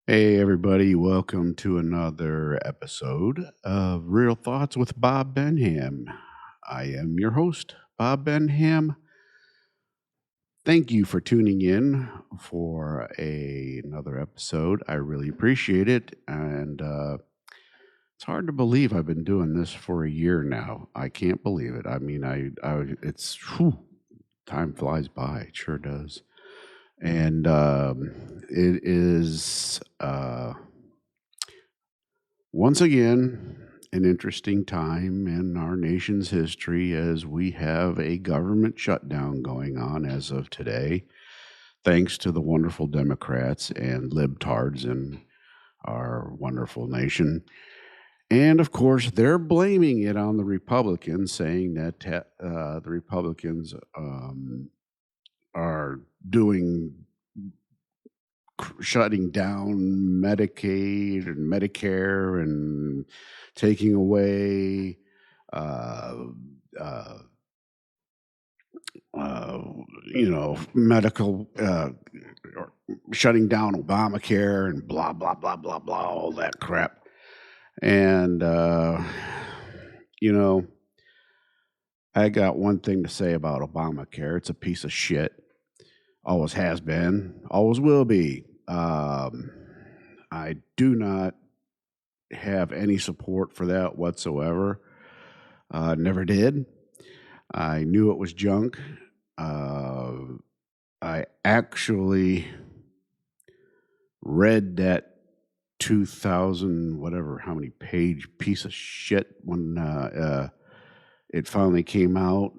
Hey, everybody, welcome to another episode of Real Thoughts with Bob Benham. I am your host, Bob Benham. Thank you for tuning in for another episode. I really appreciate it. And it's hard to believe I've been doing this for a year now. I can't believe it. I mean, time flies by. It sure does. And it is. Once again, an interesting time in our nation's history as we have a government shutdown going on as of today, thanks to the wonderful Democrats and libtards in our wonderful nation. And of course, they're blaming it on the Republicans, saying that the Republicans are doing shutting down Medicaid and Medicare and taking away, uh, uh, uh, medical, or shutting down Obamacare and blah, blah, blah, blah, blah, all that crap. And, you know, I got one thing to say about Obamacare. It's a piece of shit. Always has been, always will be. I do not have any support for that whatsoever. Never did. I knew it was junk. Uh, I actually read that 2000, whatever, how many page piece of shit when it finally came out.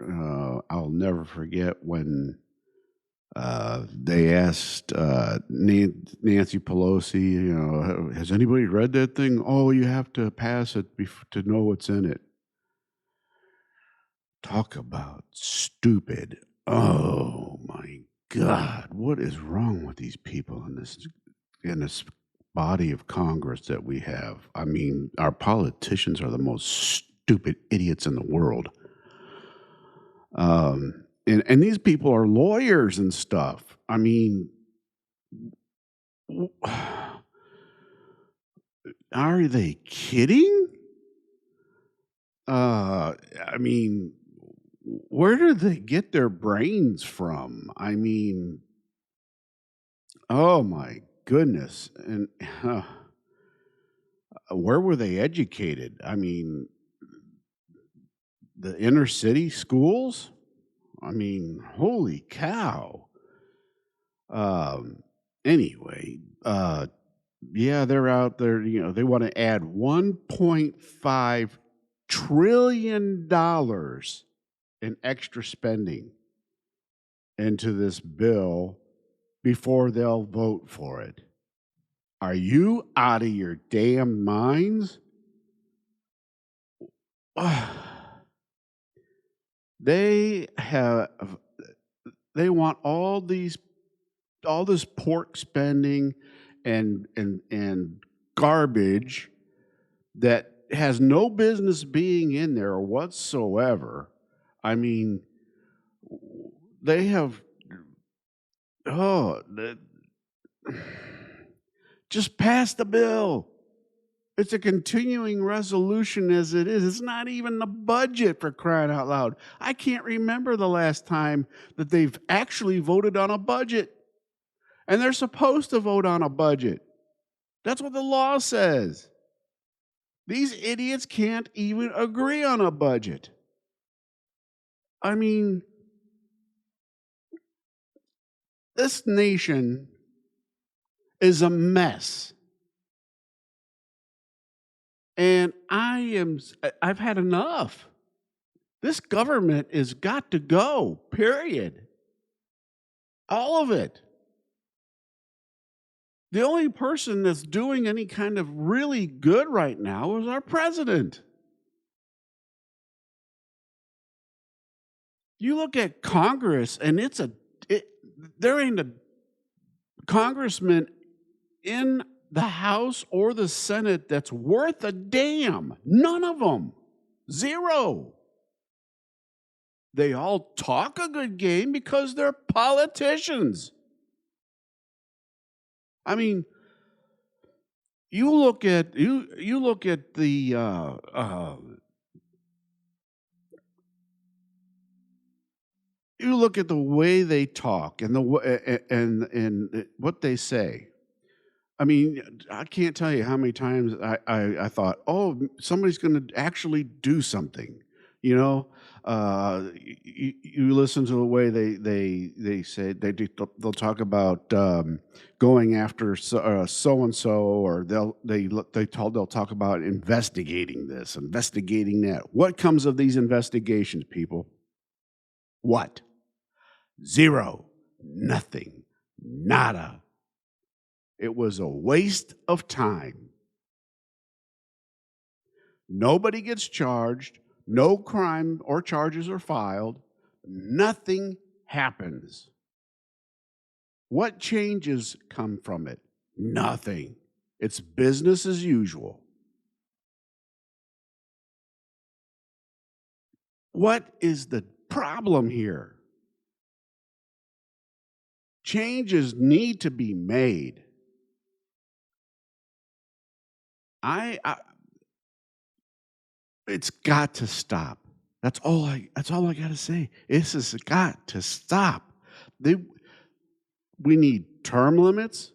I'll never forget when they asked Nancy Pelosi, has anybody read that thing? Oh, you have to pass it to know what's in it. Talk about stupid. Oh my God, what is wrong with these people in this body of Congress that we have? I mean, our politicians are the most stupid idiots in the world. And these people are lawyers and stuff. I mean, are they kidding? I mean, where do they get their brains from? I mean, oh my goodness. And where were they educated? I mean, the inner city schools? I mean, holy cow. Anyway, yeah, they're out there, they want to add $1.5 trillion in extra spending into this bill before they'll vote for it. Are you out of your damn minds? They have they want all this pork spending and garbage that has no business being in there whatsoever. I mean, they have the, just pass the bill. It's a continuing resolution as it is. It's not even the budget, for crying out loud. I can't remember the last time that they've actually voted on a budget. And they're supposed to vote on a budget. That's what the law says. These idiots can't even agree on a budget. I mean, this nation is a mess. And I've had enough. This government has got to go, period. All of it. The only person that's doing any kind of really good right now is our president. You look at Congress, and there ain't a congressman in the House or the Senate that's worth a damn. None of them. Zero. They all talk a good game because they're politicians. I mean, you look at the you look at the way they talk and and what they say. I mean, I can't tell you how many times I thought, oh, somebody's going to actually do something. You know, you listen to the way they say they'll talk about going after so and so, or they'll talk about investigating this, investigating that. What comes of these investigations, people? What? Zero, nothing, nada. It was a waste of time. Nobody gets charged. No crime or charges are filed. Nothing happens. What changes come from it? Nothing. It's business as usual. What is the problem here? Changes need to be made. I It's got to stop. That's all I got to say. This has got to stop. They, we need term limits.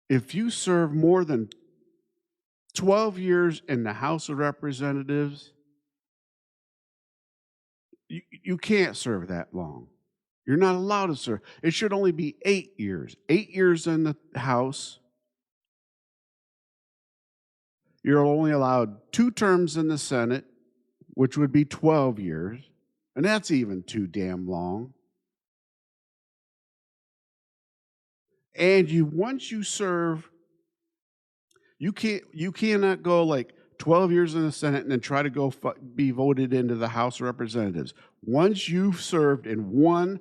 If you serve more than 12 years in the House of Representatives, you can't serve that long. You're not allowed to serve. It should only be 8 years. 8 years in the House. You're only allowed 2 terms in the Senate, which would be 12 years. And that's even too damn long. And once you serve, you cannot go like 12 years in the Senate and then try to go be voted into the House of Representatives. Once you've served in one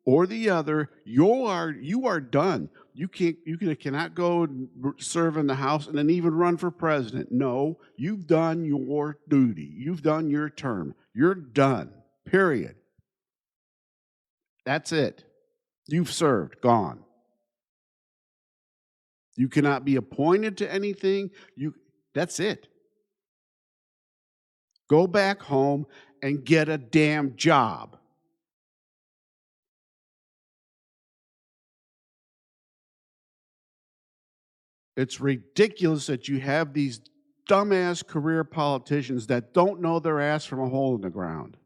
or the other, you are done. You cannot go and serve in the House and then even run for president. No, you've done your duty. You've done your term. You're done. Period. That's it. You've served. Gone. You cannot be appointed to anything. That's it. Go back home and get a damn job. It's ridiculous that you have these dumbass career politicians that don't know their ass from a hole in the ground.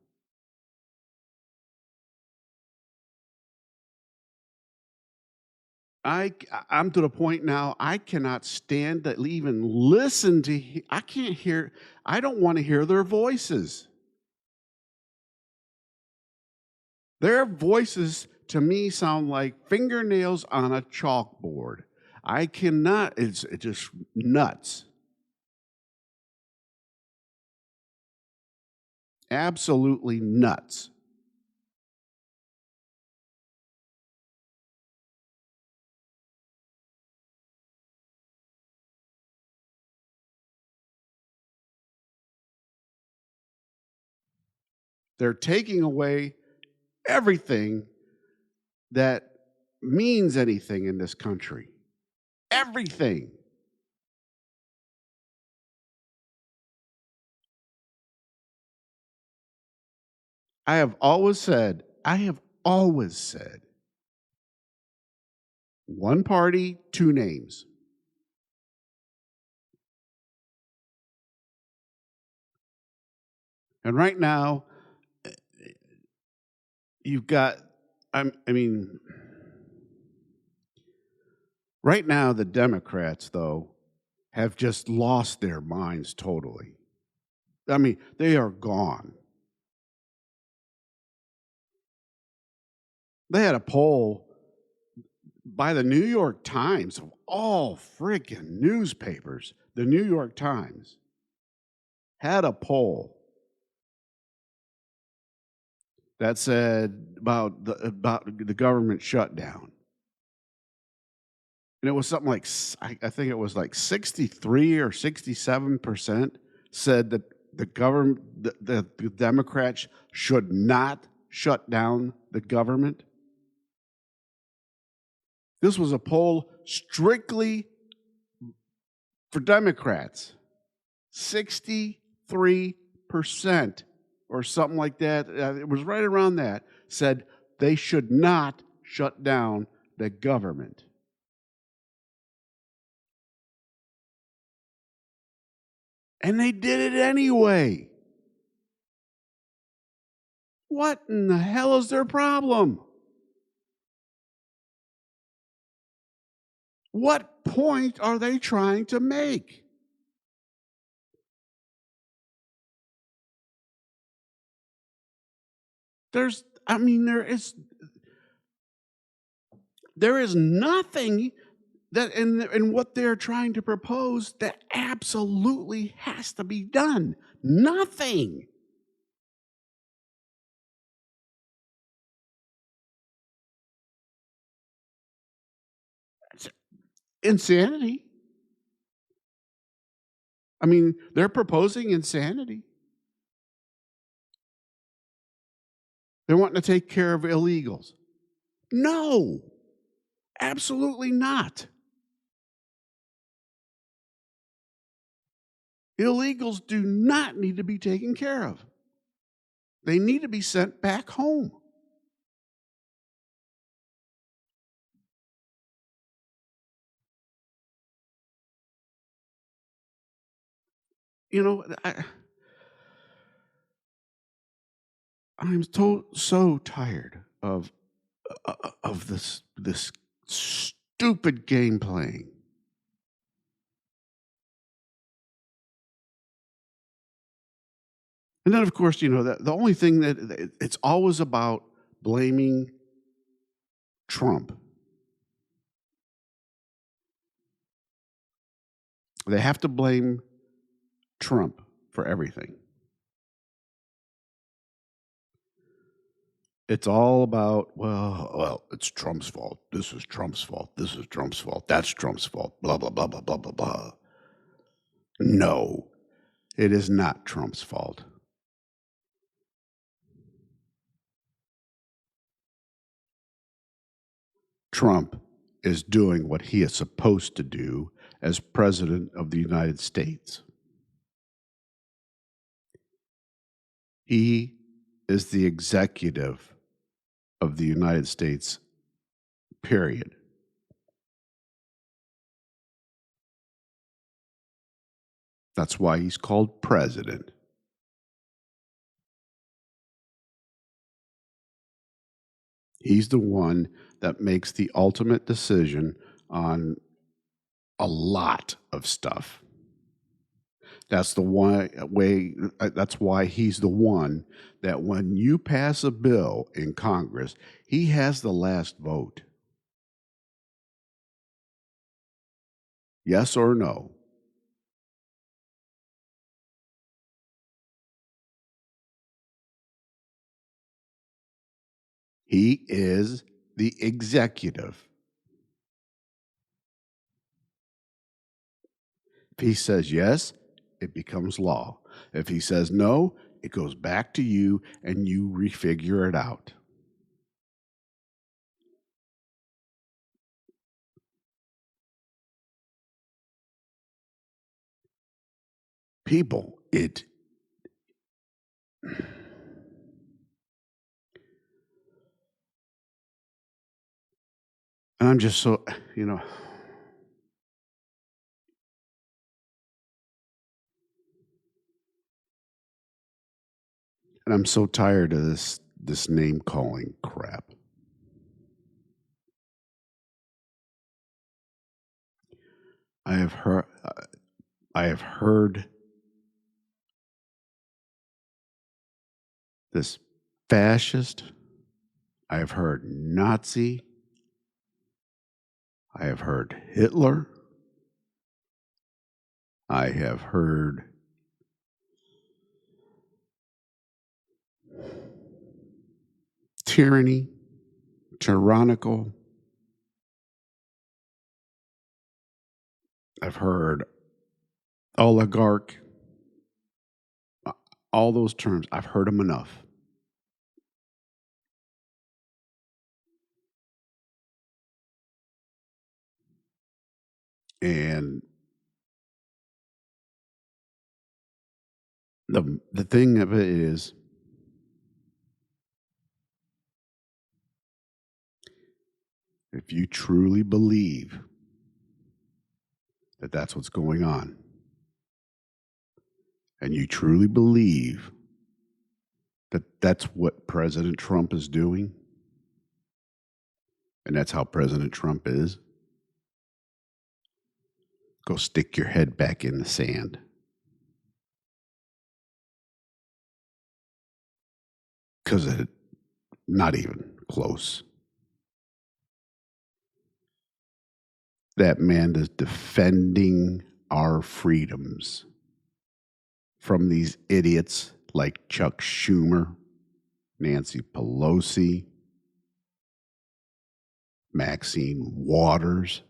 I'm to the point now I cannot stand to even listen to. I can't hear. I don't want to hear their voices. Their voices to me sound like fingernails on a chalkboard. I cannot. It's just nuts. Absolutely nuts. They're taking away everything that means anything in this country. Everything. I have always said, one party, two names. And right now, you've got, I mean, right now, the Democrats, though, have just lost their minds totally. I mean, they are gone. They had a poll by the New York Times, of all freaking newspapers, the New York Times had a poll that said about the government shutdown. And it was something like, I think it was like 63 or 67% said that the government, the Democrats should not shut down the government. This was a poll strictly For Democrats, 63% or something like that, it was right around that, said they should not shut down the government. And they did it anyway. What in the hell is their problem? What point are they trying to make? There is nothing that in what they're trying to propose that absolutely has to be done. Nothing. It's insanity. I mean, they're proposing insanity. They're wanting to take care of illegals. No, absolutely not. Illegals do not need to be taken care of. They need to be sent back home. You know, I'm so tired of this stupid game playing. And then, of course, the only thing that it's always about blaming Trump. They have to blame Trump for everything. It's all about, well, it's Trump's fault. This is Trump's fault. This is Trump's fault. That's Trump's fault. Blah, blah, blah, blah, blah, blah, blah. No, it is not Trump's fault. Trump is doing what he is supposed to do as president of the United States. He is the executive of the United States, period. That's why he's called president. He's the one that makes the ultimate decision on a lot of stuff. That's the one way. That's why he's the one that when you pass a bill in Congress, he has the last vote. Yes or no? He is the executive. If he says yes, it becomes law. If he says no, it goes back to you and you refigure it out. People, and I'm just so, and I'm so tired of this name calling crap. I have heard I have heard this fascist, I have heard Nazi, I have heard Hitler, I have heard tyranny, tyrannical. I've heard oligarch. All those terms, I've heard them enough. And The thing of it is, if you truly believe that that's what's going on, and you truly believe that that's what President Trump is doing, and that's how President Trump is, go stick your head back in the sand. Because it, not even close. That man is defending our freedoms from these idiots like Chuck Schumer, Nancy Pelosi, Maxine Waters,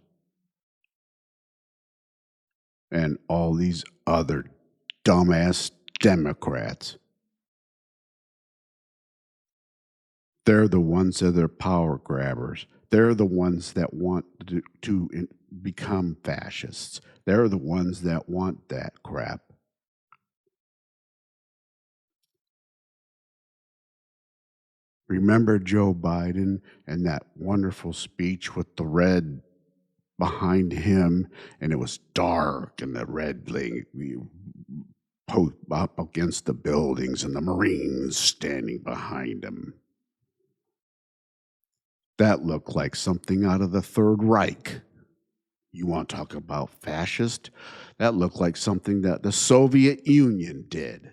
and all these other dumbass Democrats. They're the ones that are power grabbers. They're the ones that want to become fascists. They're the ones that want that crap. Remember Joe Biden and that wonderful speech with the red behind him, and it was dark, and the red up against the buildings, and the Marines standing behind him. That looked like something out of the Third Reich. You want to talk about fascist? That looked like something that the Soviet Union did.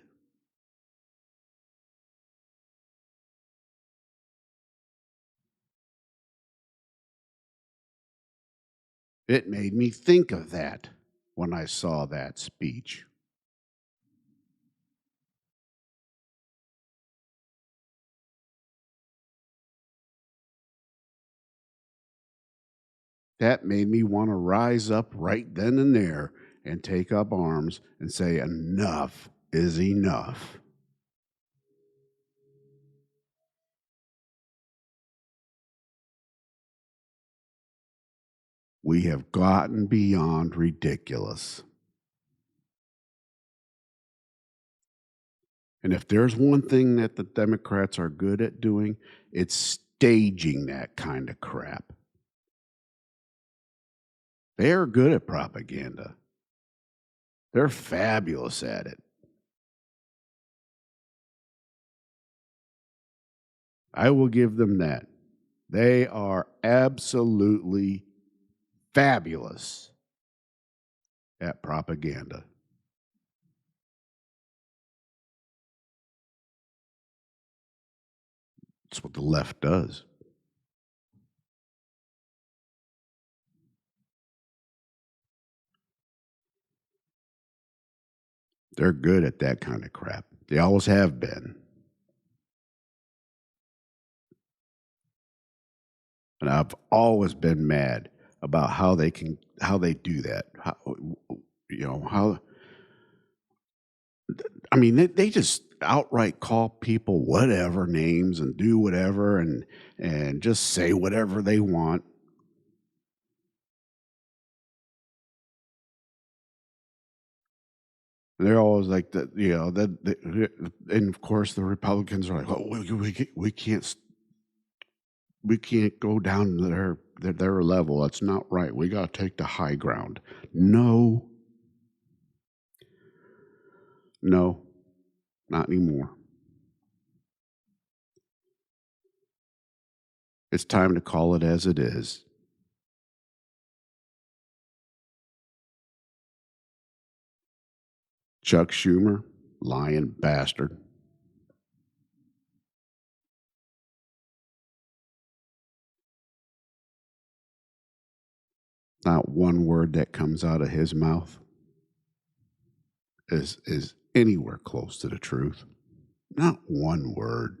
It made me think of that when I saw that speech. That made me want to rise up right then and there and take up arms and say, enough is enough. We have gotten beyond ridiculous. And if there's one thing that the Democrats are good at doing, it's staging that kind of crap. They're good at propaganda. They're fabulous at it. I will give them that. They are absolutely fabulous at propaganda. It's what the left does. They're good at that kind of crap. They always have been. And I've always been mad about how they do that. They just outright call people whatever names and do whatever and just say whatever they want. And they're always like that, and of course the Republicans are like, oh, we can't go down to their level. That's not right. We got to take the high ground. No, not anymore. It's time to call it as it is. Chuck Schumer, lying bastard. Not one word that comes out of his mouth is anywhere close to the truth. Not one word.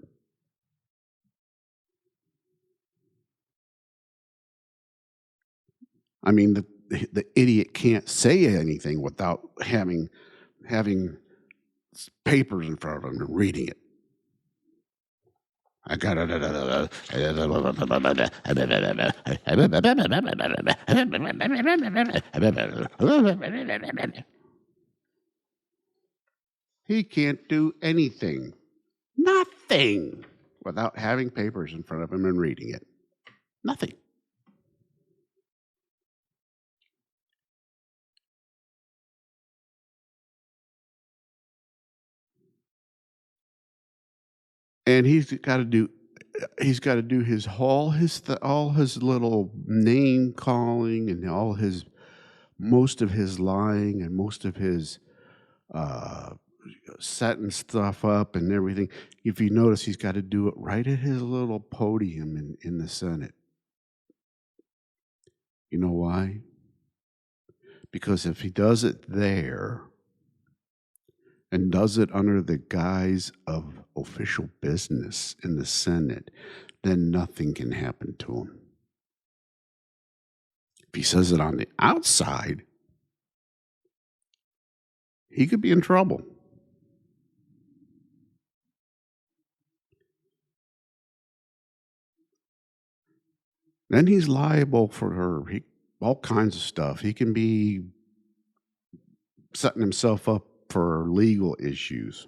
I mean, the idiot can't say anything without having papers in front of him and reading it. I got He can't do anything, nothing, without having papers in front of him and reading it. Nothing. And he's got to do his all his little name calling and all his most of his lying and most of his uh setting stuff up and everything. If you notice, he's got to do it right at his little podium in the Senate. You know why? Because if he does it there and does it under the guise of official business in the Senate, then nothing can happen to him. If he says it on the outside, he could be in trouble. Then he's liable for all kinds of stuff. He can be setting himself up for legal issues.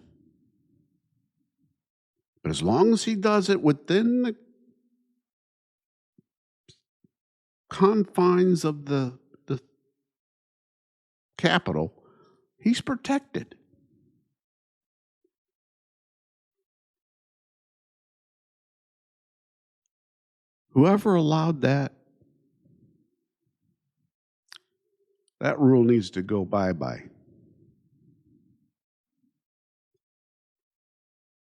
But as long as he does it within the confines of the Capitol, he's protected. Whoever allowed that rule needs to go bye-bye.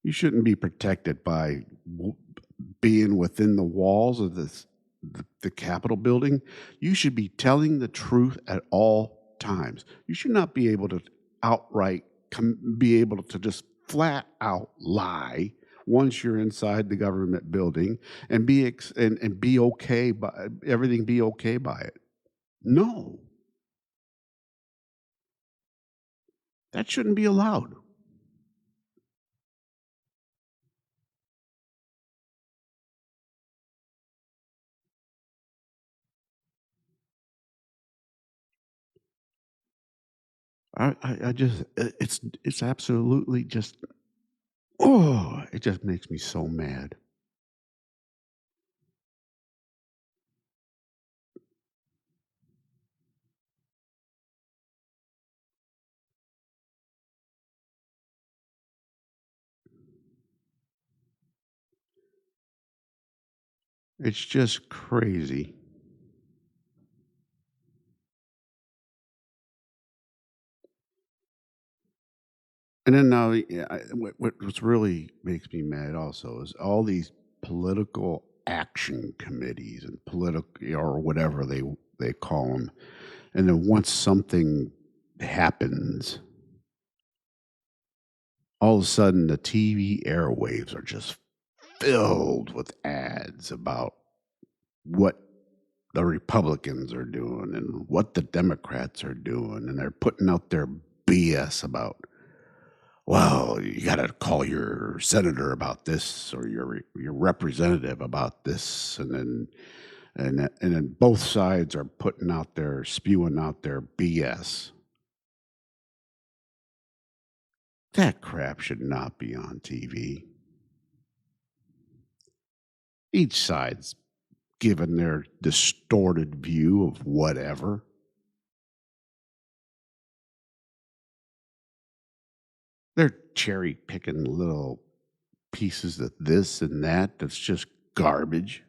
You shouldn't be protected by being within the walls of the Capitol building. You should be telling the truth at all times. You should not be able to outright be able to just flat out lie once you're inside the government building and and be okay by everything be okay by it. No, that shouldn't be allowed. I just it's absolutely just it just makes me so mad. It's just crazy. And then now, yeah, what's really makes me mad also is all these political action committees and political or whatever they call them. And then once something happens, all of a sudden the TV airwaves are just filled with ads about what the Republicans are doing and what the Democrats are doing, and they're putting out their BS about, well, you got to call your senator about this or your representative about this, and then both sides are putting out their spewing out their BS. That crap should not be on TV. Each side's given their distorted view of whatever. They're cherry picking little pieces of this and that that's just garbage.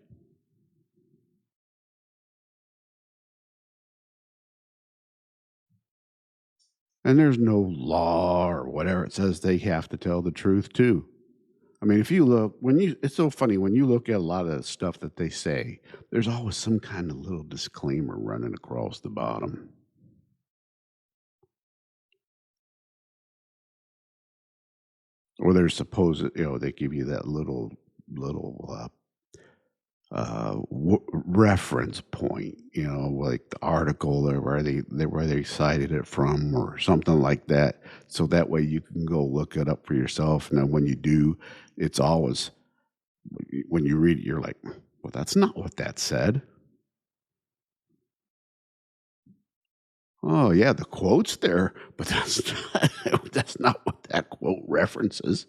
And there's no law or whatever it says they have to tell the truth too. I mean, if you look it's so funny when you look at a lot of the stuff that they say, there's always some kind of little disclaimer running across the bottom. Or they're supposed, they give you that little reference point, like the article or where they cited it from or something like that. So that way you can go look it up for yourself. And then when you do, it's always when you read it, you're like, well, that's not what that said. Oh, yeah, the quote's there, but that's not that's not what that quote references.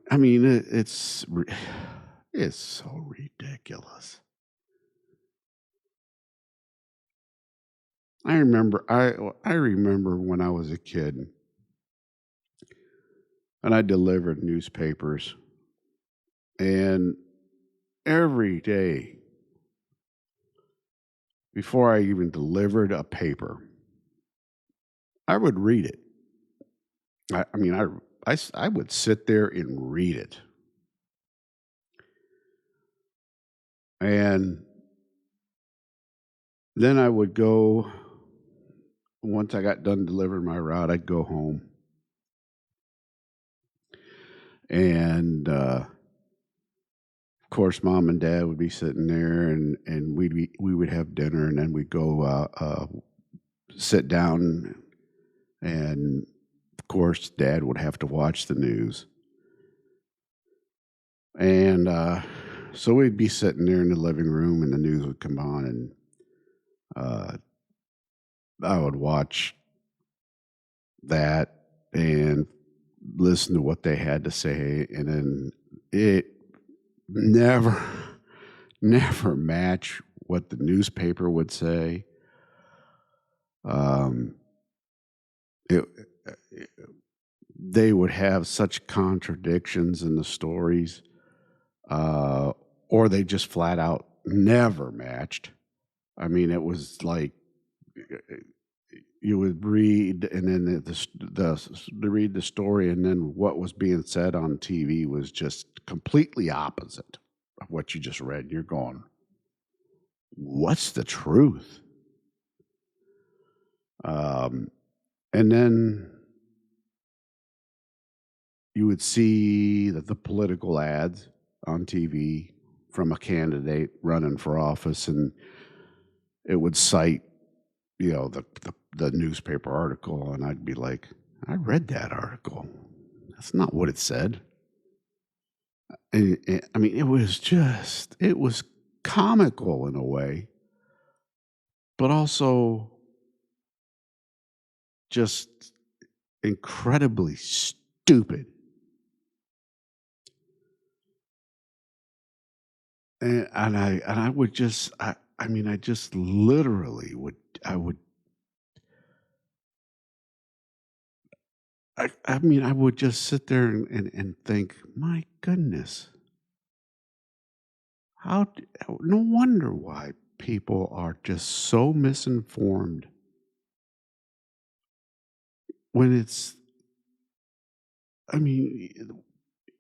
I mean, it's so ridiculous. I remember when I was a kid and I delivered newspapers, and every day before I even delivered a paper, I would read it. I mean, I would sit there and read it, and then I would go. Once I got done delivering my route, I'd go home, and of course, mom and dad would be sitting there, and we would have dinner, and then we'd go sit down, and of course, dad would have to watch the news, and so we'd be sitting there in the living room, and the news would come on, and uh, I would watch that and listen to what they had to say, and then it never, never match what the newspaper would say. Um, it, they would have such contradictions in the stories, uh, or they just flat out never matched. I mean, it was like you would read, and then read the story, and then what was being said on TV was just completely opposite of what you just read. You're going, "What's the truth?" Um, and then you would see that the political ads on TV from a candidate running for office, and it would cite, the newspaper article, and I'd be like, I read that article. That's not what it said. And I mean, it was comical in a way, but also just incredibly stupid. And I would just I mean, I just literally I would I mean, I would just sit there and think, my goodness, no wonder why people are just so misinformed when I mean,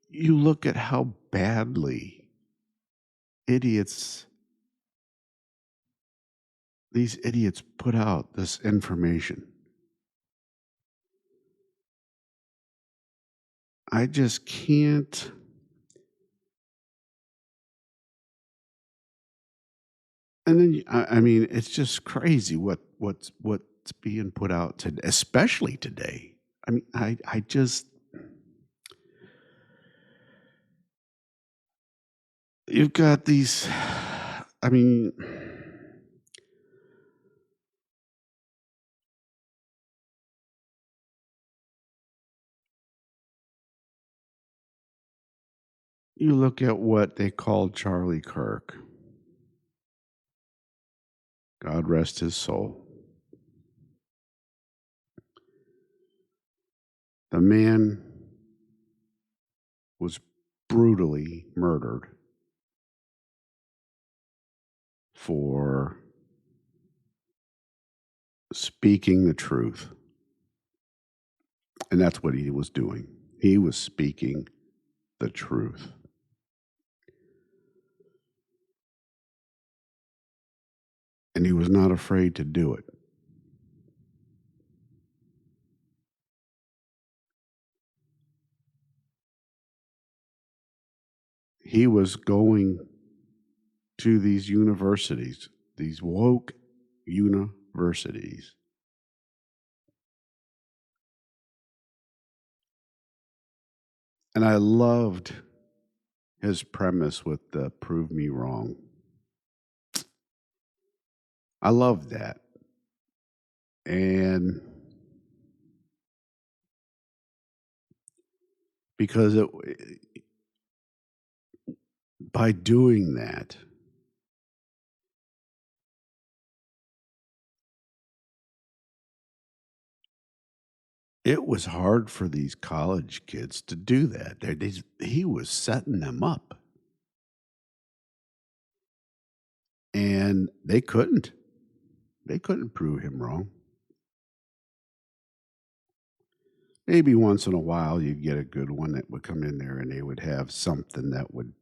you look at how badly idiots, these idiots put out this information. I just can't. And then I mean, it's just crazy what's being put out today, especially today. I mean, I just you've got these. I mean, you look at what they called Charlie Kirk. God rest his soul. The man was brutally murdered for speaking the truth. And that's what he was doing. He was speaking the truth. And he was not afraid to do it. He was going to these universities, these woke universities, and I loved his premise with the prove me wrong. I love that. And because by doing that, it was hard for these college kids to do that. He was setting them up, and they couldn't. They couldn't prove him wrong. Maybe once in a while you'd get a good one that would come in there and they would have something that would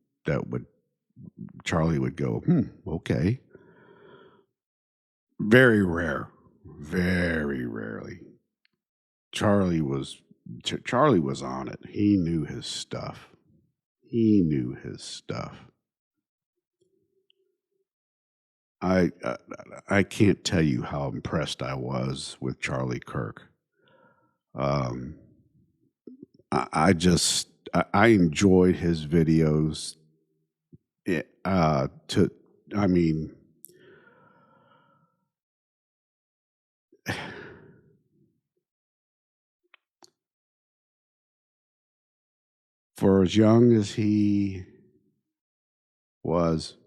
Charlie would go, okay. Very rare. Very rarely. Charlie was on it. He knew his stuff. He knew his stuff. I uh, I can't tell you how impressed I was with Charlie Kirk. Um, I enjoyed his videos. To I mean, for as young as he was,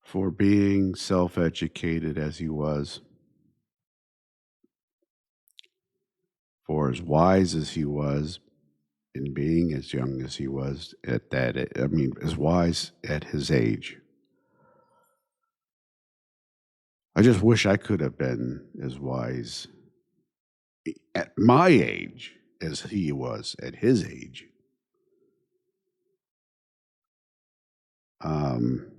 for being self-educated as he was, for as wise as he was, in being as young as he was at I mean, as wise at his age. I just wish I could have been as wise at my age as he was at his age. Um,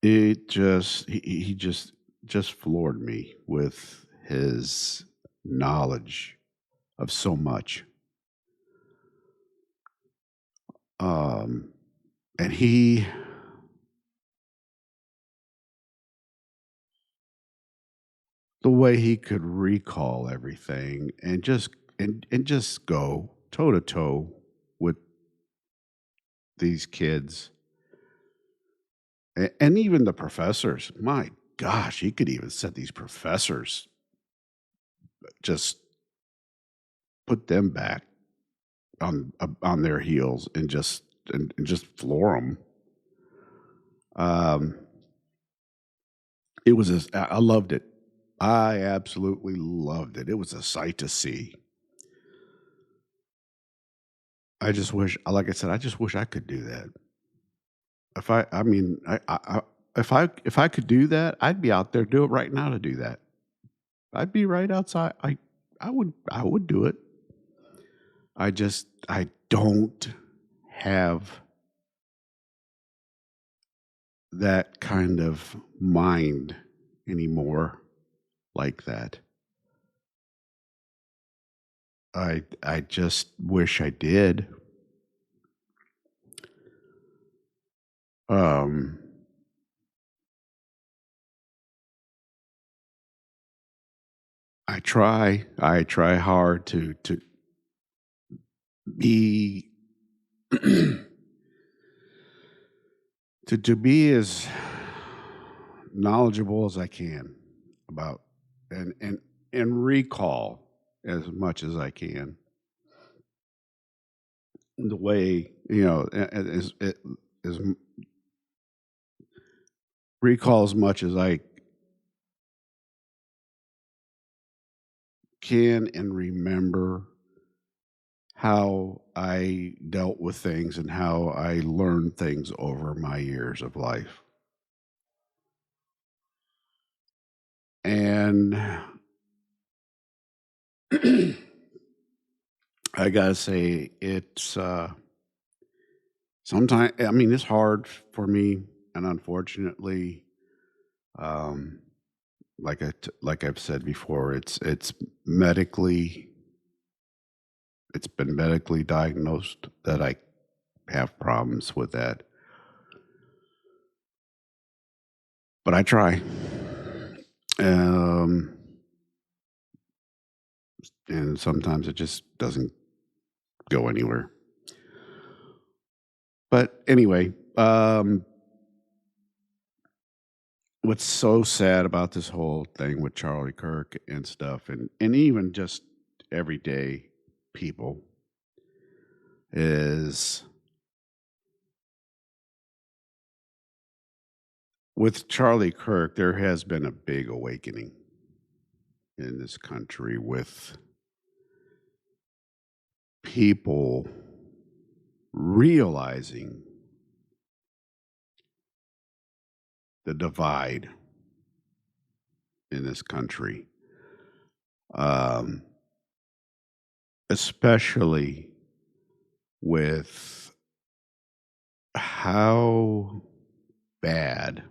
he just floored me with his knowledge of so much. Um, and the way he could recall everything and just go toe to toe with these kids and even the professors. My gosh, he could even set these professors, just put them back on their heels and just floor them. Um, I loved it. I absolutely loved it. It was a sight to see. I just wish, like I said, I just wish I could do that. I mean, if I could do that, I'd be out there do it right now to do that. I'd be right outside. I would do it. I don't have that kind of mind anymore like that. I just wish I did. Um, I try hard to be to be as knowledgeable as I can about and and and recall as much as I can the way as recall as much as I can and remember how I dealt with things and how I learned things over my years of life. And I gotta say, it's sometimes. I mean, it's hard for me, and unfortunately, um, like I've said before, medically, it's been medically diagnosed that I have problems with that. But I try, um, and sometimes it just doesn't go anywhere. But anyway, what's so sad about this whole thing with Charlie Kirk and stuff, and even just everyday people, is with Charlie Kirk, there has been a big awakening in this country with people realizing the divide in this country, um, especially with how bad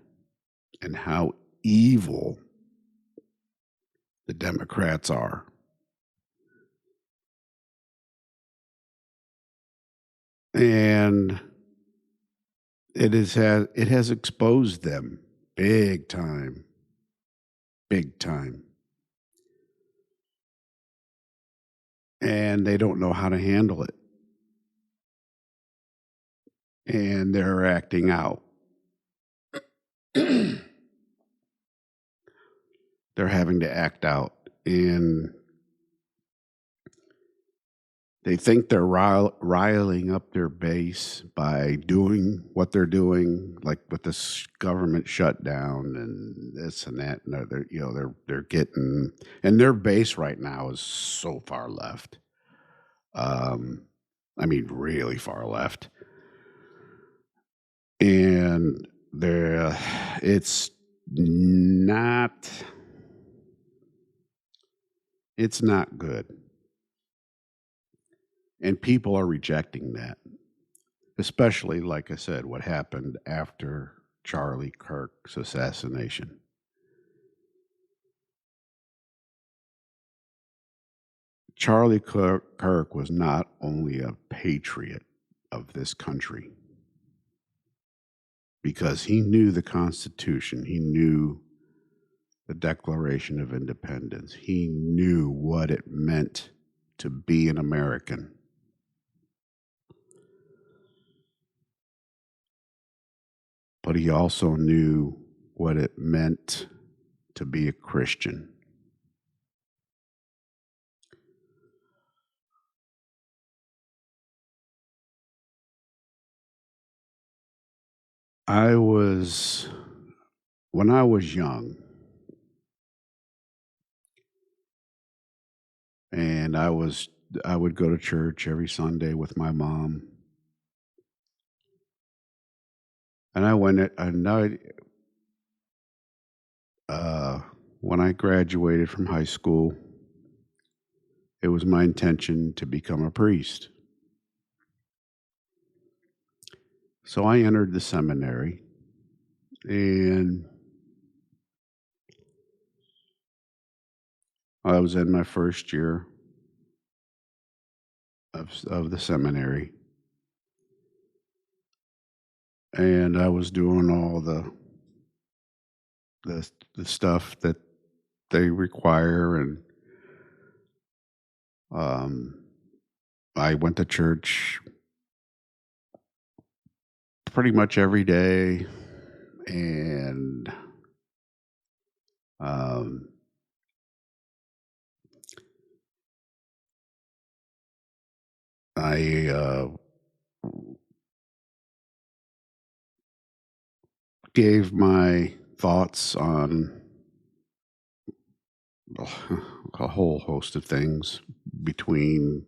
and how evil the Democrats are. And it has exposed them big time, big time. And they don't know how to handle it. And they're acting out. They're having to act out. And they think they're riling up their base by doing what they're doing, like with this government shutdown and this and that. And they're getting, and their base right now is so far left. I mean, really far left, and there, not, it's not good. And people are rejecting that, especially, like I said, what happened after Charlie Kirk's assassination. Charlie Kirk was not only a patriot of this country because he knew the Constitution, he knew the Declaration of Independence, he knew what it meant to be an American. But he also knew what it meant to be a Christian. When I was young, and I would go to church every Sunday with my mom. And when I graduated from high school, it was my intention to become a priest. So I entered the seminary, and I was in my first year of the seminary, and I was doing all the stuff that they require, and I went to church pretty much every day, and I gave my thoughts on a whole host of things, between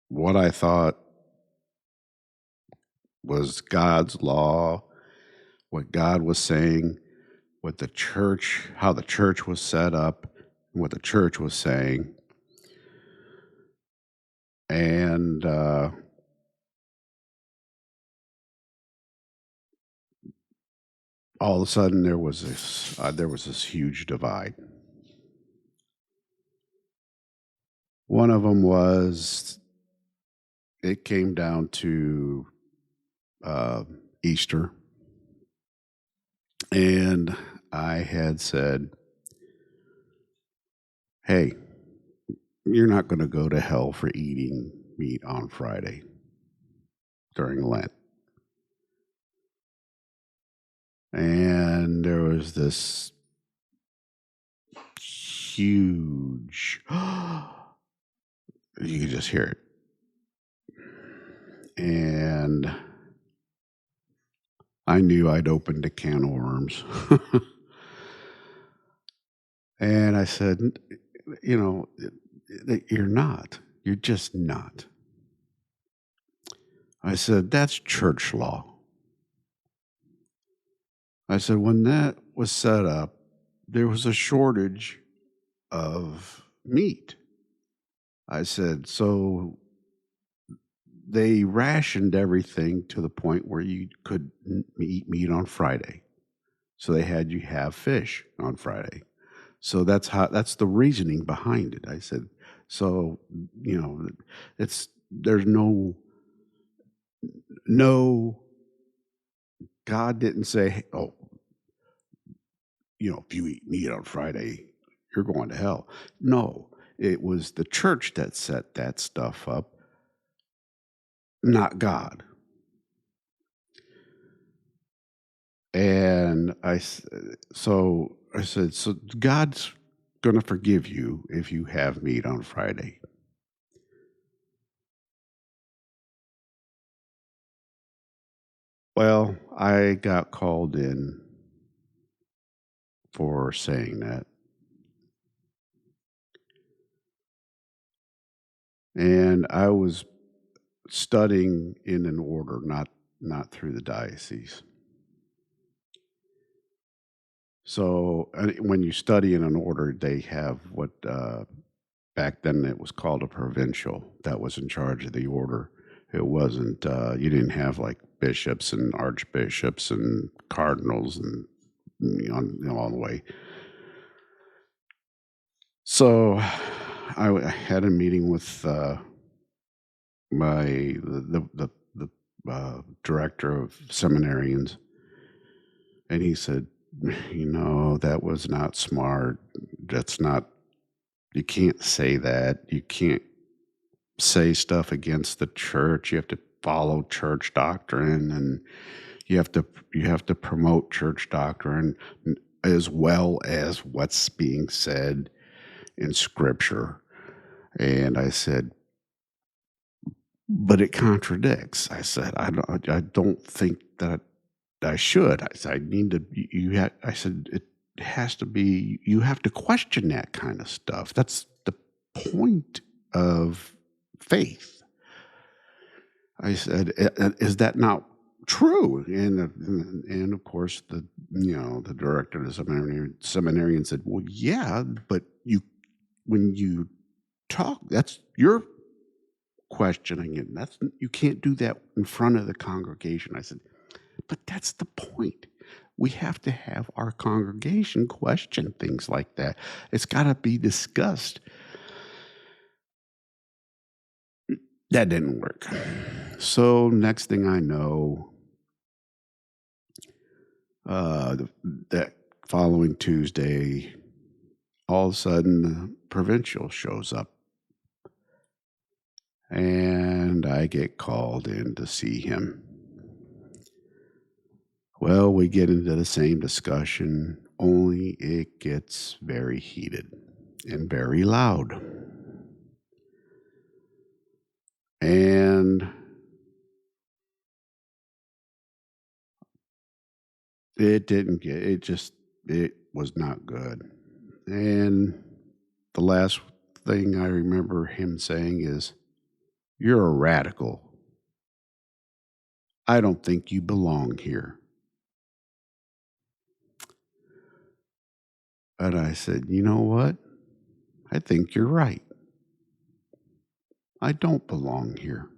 what I thought was God's law, what God was saying, what the church, how the church was set up, and what the church was saying. And all of a sudden there was this huge divide. One of them was, it came down to Easter, and I had said, hey, you're not going to go to hell for eating meat on Friday. during Lent. And there was this huge, you could just hear it. And I knew I'd opened a can of worms. And I said, you know, you're not. You're just not. I said, that's church law. I said, when that was set up, there was a shortage of meat. I said, so they rationed everything to the point where you could eat meat on Friday. So they had you have fish on Friday. So that's the reasoning behind it. I said, so, there's no, God didn't say, "Hey, oh, if you eat meat on Friday, you're going to hell." No, it was the church that set that stuff up, not God. And so I said, so God's going to forgive you if you have meat on Friday. Well, I got called in for saying that. And I was studying in an order, not through the diocese. So when you study in an order, they have what back then it was called a provincial that was in charge of the order. It wasn't you didn't have like bishops and archbishops and cardinals and all the way. So I had a meeting with the director of seminarians, and he said, that was not smart. That's not. You can't say that. You can't say stuff against the church. You have to follow church doctrine, and you have to promote church doctrine as well as what's being said in Scripture. And I said, but it contradicts. I said, I don't think that I should. I said, I need to. I said it has to be. You have to question that kind of stuff. That's the point of faith. I said, is that not true? And of course, the director of the seminarian said, well, yeah, but when you talk, that's your questioning it. You can't do that in front of the congregation. I said, but that's the point. We have to have our congregation question things like that. It's got to be discussed. That didn't work. So next thing I know, that following Tuesday, all of a sudden the provincial shows up. And I get called in to see him. Well, we get into the same discussion, only it gets very heated and very loud. And it was not good. And the last thing I remember him saying is, "You're a radical. I don't think you belong here." And I said, "You know what? I think you're right. I don't belong here."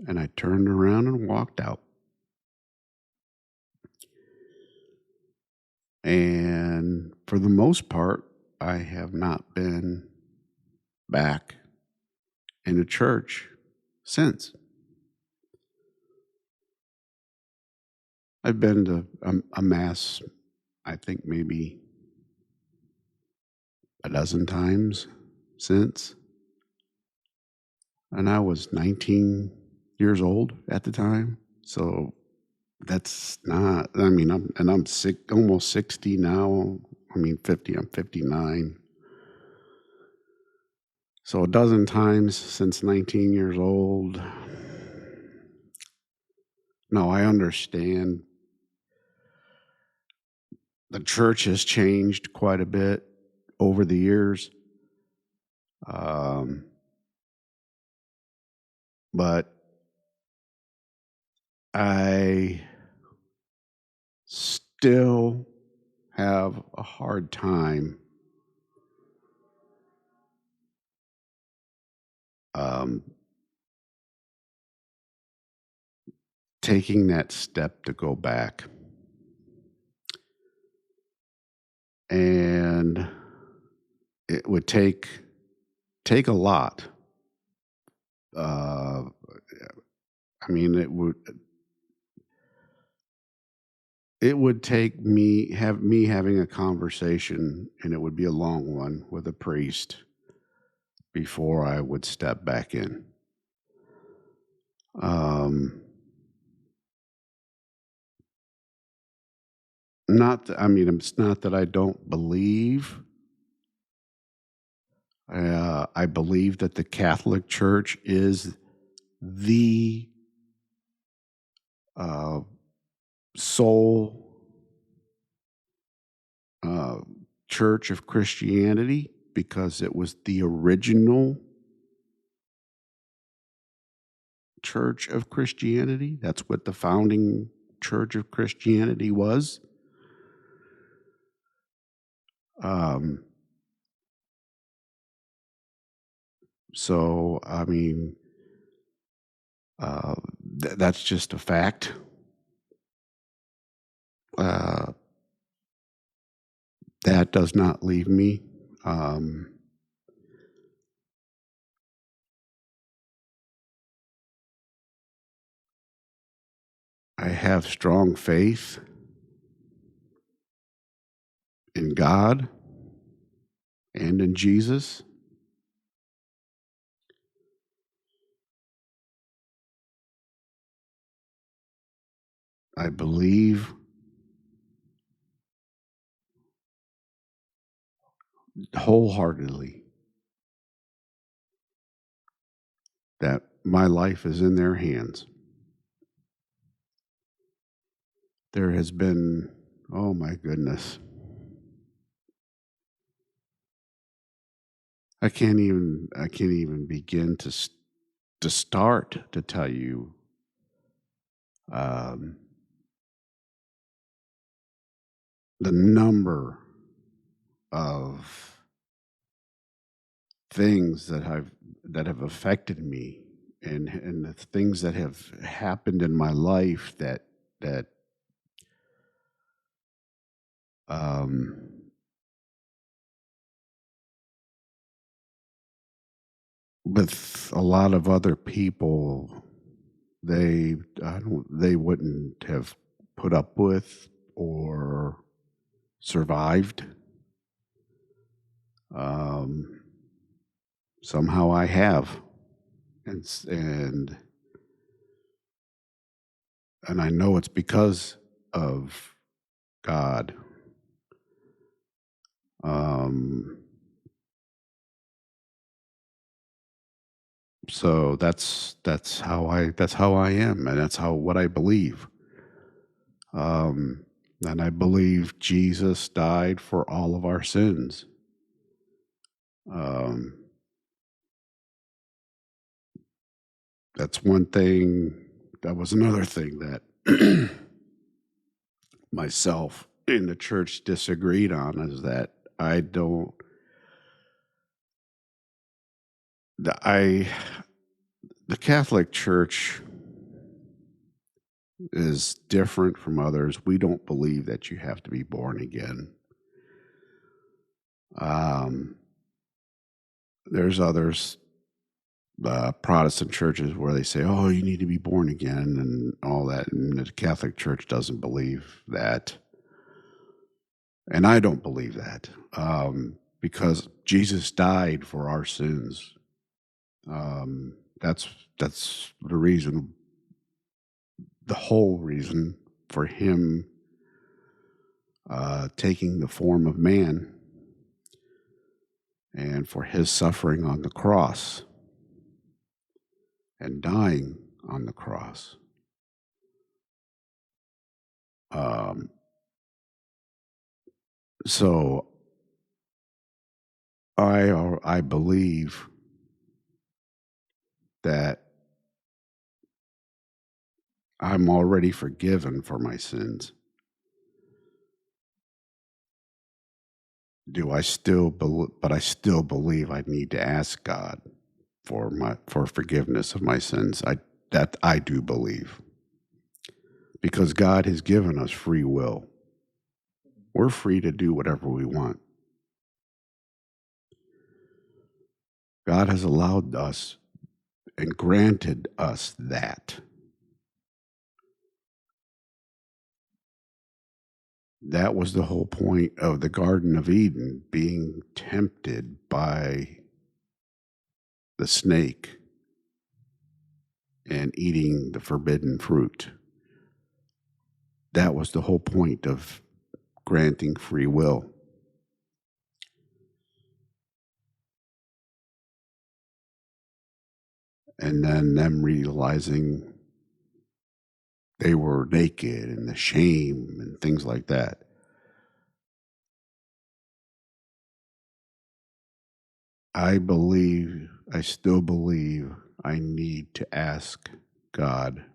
And I turned around and walked out. And for the most part, I have not been back in a church since. I've been to a mass, I think maybe a dozen times since. And I was 19 years old at the time. So that's not, I mean, I'm sick, almost 60 now. I mean, 50, I'm 59. So a dozen times since 19 years old. No, I understand. The church has changed quite a bit over the years. Um, but I still have a hard time um, taking that step to go back. And it would take a lot. Uh, I mean, it would take me having a conversation, and it would be a long one with a priest before I would step back in. Um, I mean, it's not that I don't believe. I believe that the Catholic Church is the uh, sole uh, church of Christianity because it was the original church of Christianity. That's what the founding church of Christianity was. Um, so, I mean, uh, that's just a fact. Uh, that does not leave me. Um, I have strong faith in God and in Jesus. I believe wholeheartedly that my life is in their hands. There has been, oh my goodness, I can't even begin to start to tell you um, the number of things that have affected me, and the things that have happened in my life that um, with a lot of other people they wouldn't have put up with or survived. Um, somehow I have, and and I know it's because of God. Um, so that's how I am, and that's how what I believe. Um, and I believe Jesus died for all of our sins. Um, that's one thing. That was another thing that myself and the church disagreed on, is that I don't the I the Catholic Church is different from others. We don't believe that you have to be born again. Um, there's others, Protestant churches, where they say, "Oh, you need to be born again," and all that. And the Catholic Church doesn't believe that, and I don't believe that, because Jesus died for our sins. That's that's the reason, the whole reason for him taking the form of man and for his suffering on the cross and dying on the cross. Um, so I believe that I'm already forgiven for my sins. Do I still but I still believe I need to ask God for forgiveness of my sins. I do believe, because God has given us free will. We're free to do whatever we want. God has allowed us and granted us that. That was the whole point of the Garden of Eden, being tempted by the snake and eating the forbidden fruit. That was the whole point of granting free will. And then them realizing they were naked and the shame and things like that. I still believe I need to ask God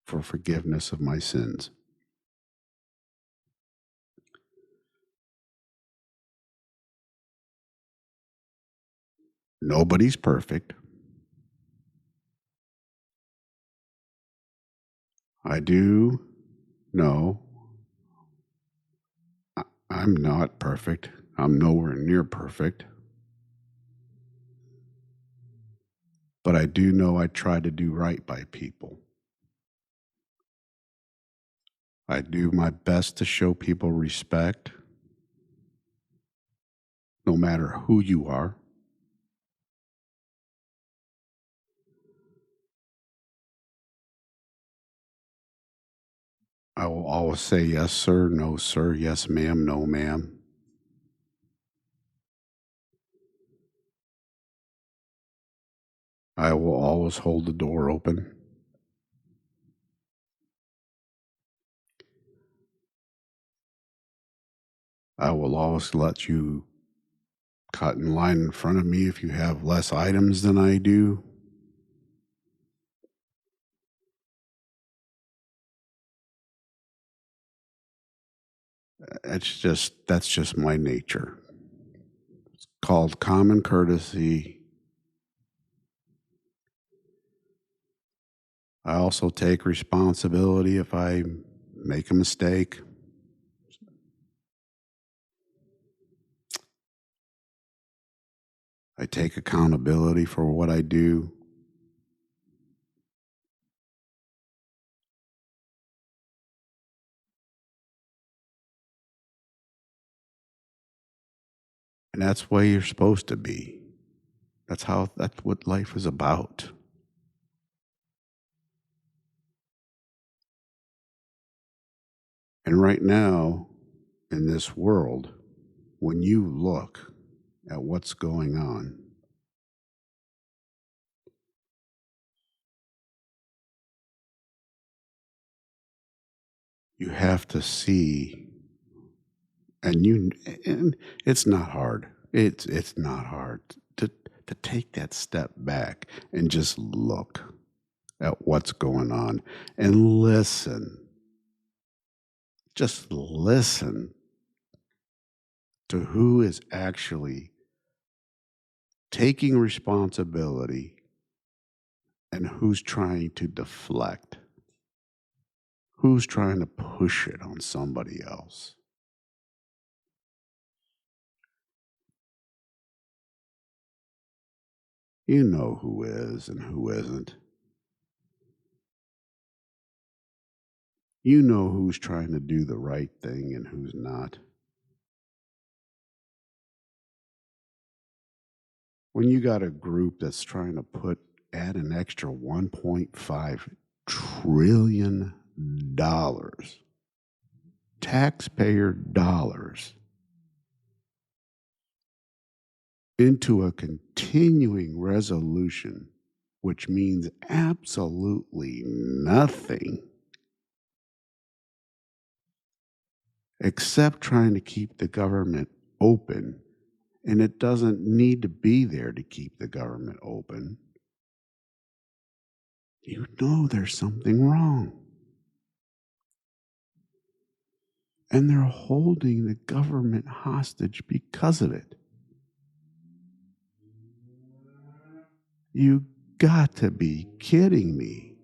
for forgiveness of my sins. Nobody's perfect. I do know I'm not perfect. I'm nowhere near perfect. But I do know I try to do right by people. I do my best to show people respect, no matter who you are. I will always say yes, sir, no, sir, yes, ma'am, no, ma'am. I will always hold the door open. I will always let you cut in line in front of me if you have less items than I do. That's just my nature. It's called common courtesy. I also take responsibility if I make a mistake. I take accountability for what I do. And that's the way you're supposed to be. That's what life is about. And right now, in this world, when you look at what's going on, you have to see, and it's not hard. It's not hard to take that step back and just look at what's going on and listen. Just listen to who is actually taking responsibility and who's trying to deflect, who's trying to push it on somebody else. You know who is and who isn't. You know who's trying to do the right thing and who's not. When you got a group that's trying to put add an extra $1.5 trillion, taxpayer dollars, into a continuing resolution, which means absolutely nothing except trying to keep the government open. And it doesn't need to be there to keep the government open. You know there's something wrong. And they're holding the government hostage because of it. You got to be kidding me.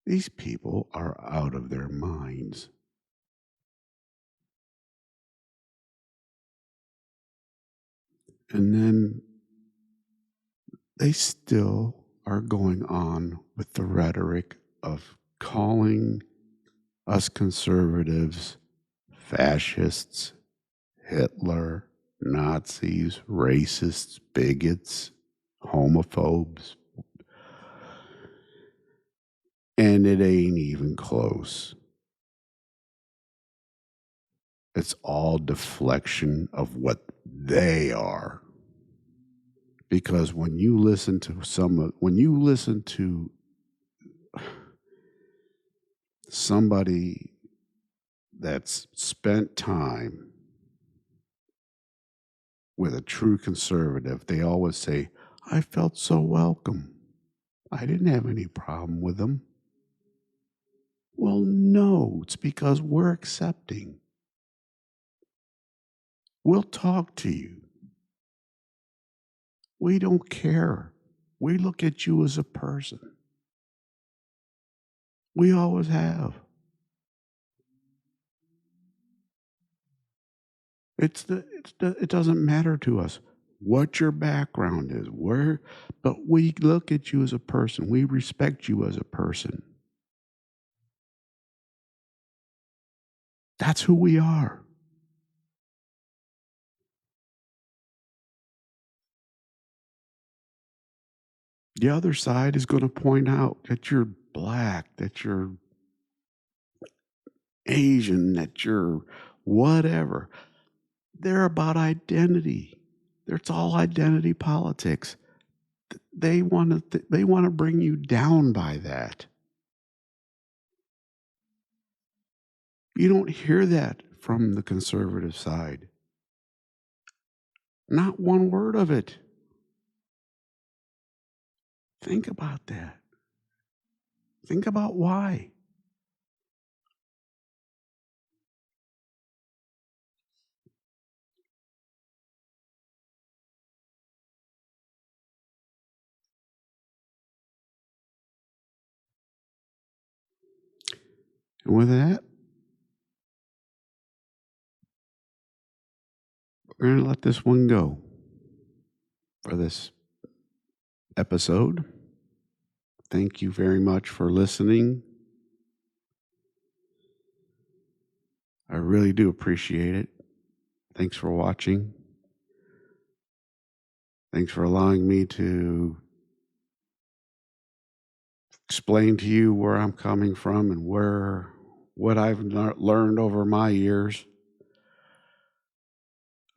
These people are out of their minds. And then they still are going on with the rhetoric of calling us conservatives fascists, Hitler, Nazis, racists, bigots, homophobes. And it ain't even close. It's all deflection of what they are. Because when you listen to somebody that's spent time with a true conservative, they always say, I felt so welcome. I didn't have any problem with them. Well, no, it's because we're accepting. We'll talk to you. We don't care. We look at you as a person. We always have. It doesn't matter to us what your background is, but we look at you as a person. We respect you as a person. That's who we are. The other side is going to point out that you're black, that you're Asian, that you're whatever. They're about identity. It's all identity politics. They want to bring you down by that. You don't hear that from the conservative side. Not one word of it. Think about that. Think about why. And with that, we're going to let this one go for this episode. Thank you very much for listening. I really do appreciate it. Thanks for watching. Thanks for allowing me to explain to you where I'm coming from and what I've learned over my years.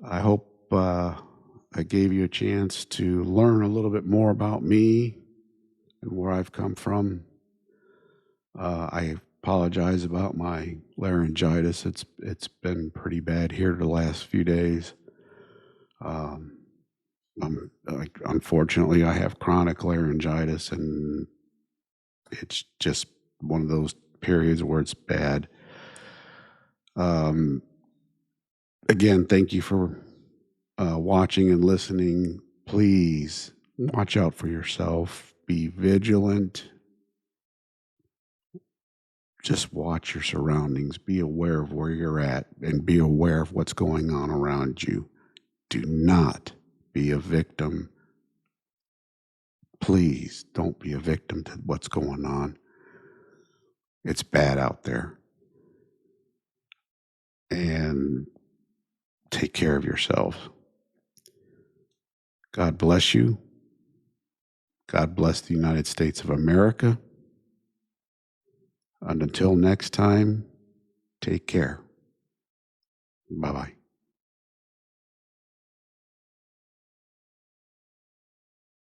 I hope I gave you a chance to learn a little bit more about me and where I've come from. I apologize about my laryngitis. It's been pretty bad here the last few days. Unfortunately, I have chronic laryngitis, and it's just one of those periods where it's bad. Again, thank you for watching and listening. Please watch out for yourself. Be vigilant. Just watch your surroundings. Be aware of where you're at and be aware of what's going on around you. Do not be a victim. Please don't be a victim to what's going on. It's bad out there. And take care of yourself. God bless you. God bless the United States of America. And until next time, take care. Bye-bye.